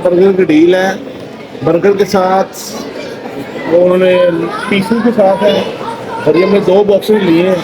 Burger की deal है, burger के साथ वो उन्होंने पीसेस के साथ है और ये हमने 2 बॉक्सेस लिए हैं।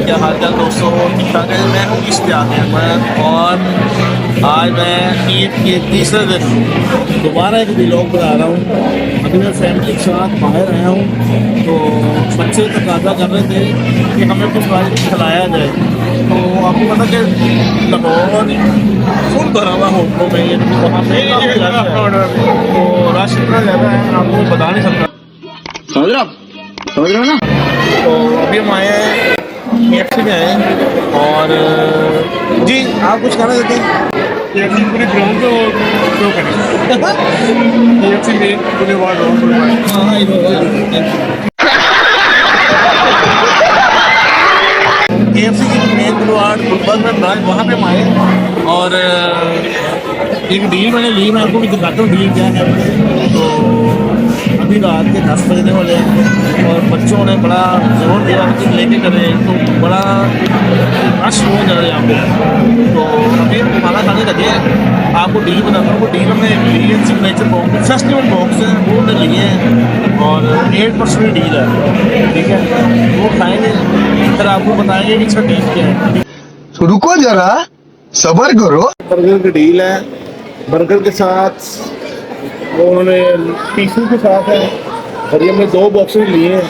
क्या हाल चाल दोस्तों, ठीक ठाक है। मैं हूँ इश्तियाक अहमद और आज मैं ईद के तीसरे दिन दोबारा एक व्लॉग बना रहा हूँ। अभी मैं फैमिली के साथ बाहर आया हूँ तो बच्चे तकाजा कर रहे थे कि हमें कुछ आज खिलाया जाए। तो आपको पता कि लाहौर फुल भरा हुआ होटलों में, ये वहाँ पे काफ़ी रश है, तो रश इतना ज़्यादा है आपको बता नहीं सकता। समझ रहे हो ना। तो अभी हम आए हैं KFC में आए हैं और जी आप कुछ कहना चाहते हैं? KFC पूरी ग्राउंड पे शो करें। KFC में पूरे वार्ड KFC की जो मेन बुलवार्ड गुलबर्ग में ब्रांच वहाँ पे हम आए हैं और एक डील मैंने ली, मैं आपको भी दिखाता हूँ डील क्या है। तो अभी रात के 10 बजने वाले हैं और बच्चों ने बड़ा जोर दिया कि लेके करें, तो बड़ा रश हो जा रहा है यहाँ पे। तो अभी खाना खाने लगे हैं, आपको डील बताता हूँ। वो डील हमने ली है सिग्नेचर बॉक्स, फेस्टिवल बॉक्स है वो हमने लिए हैं और 8% डील है, ठीक है। वो खाएँगे फिर आपको बताएंगे कि इसका टेस्ट क्या है। तो रुको जरा सब्र करो। बर्गर की डील है, बर्गर के साथ वो उन्होंने पीसेस के साथ है और ये हमने 2 बॉक्सेस लिए हैं।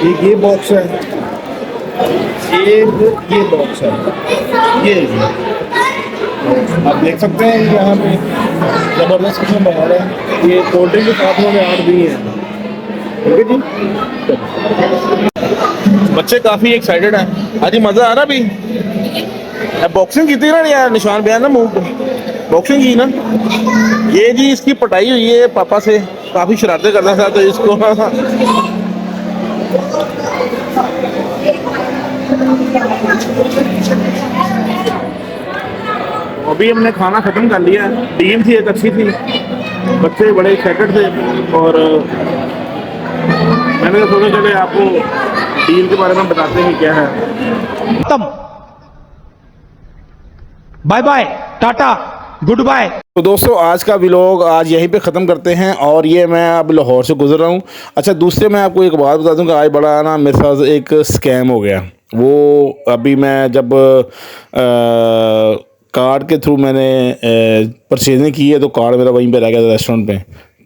एक ये बॉक्स है, एक ये बॉक्स है, ये आप देख सकते हैं यहाँ पे ज़बरदस्त किस्म बाहर है। ये कोल्ड ड्रिंक के साथ उन्होंने 8 दिए हैं, ठीक है जी। बच्चे काफ़ी एक्साइटेड हैं, आज मज़ा आ रहा। भी बॉक्सिंग की थी ना यार, निशान बयान ना मुंह पे बॉक्सिंग की ना। ये जी इसकी पटाई हुई है पापा से, काफ़ी शरारतें करता था तो इसको अभी हमने खाना ख़त्म कर लिया। डील थी एक अच्छी थी, बच्चे बड़े एक्साइटेड थे और मैंने तो सोचा चले आपको डील के बारे में बताते हैं क्या है। खत्म, bye bye, tata, goodbye. तो दोस्तों आज का व्लॉग आज यहीं पे ख़त्म करते हैं और ये मैं अब लाहौर से गुजर रहा हूँ। अच्छा दूसरे मैं आपको एक बात बता दूँ कि आज बड़ा ना मेरे साथ एक स्कैम हो गया। वो अभी मैं जब कार्ड के थ्रू मैंने परचेजिंग की है तो कार्ड मेरा वहीं पे रह गया था रेस्टोरेंट पे।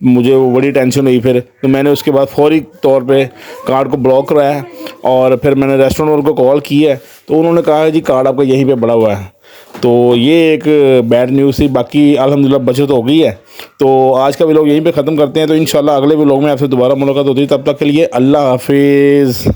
मुझे वो बड़ी टेंशन हुई फिर, तो मैंने उसके बाद फौरी तौर पे कार्ड को ब्लॉक कराया और फिर मैंने रेस्टोरेंट वालों को कॉल की है तो उन्होंने कहा जी कार्ड आपका यहीं पे पड़ा हुआ है। तो ये एक बैड न्यूज़ थी, बाकी अल्हम्दुलिल्लाह बचत हो गई है। तो आज का व्लॉग यहीं पे ख़त्म करते हैं, तो इंशाल्लाह अगले व्लॉग में आपसे दोबारा मुलाकात होती है। तब तक के लिए अल्लाह हाफिज़।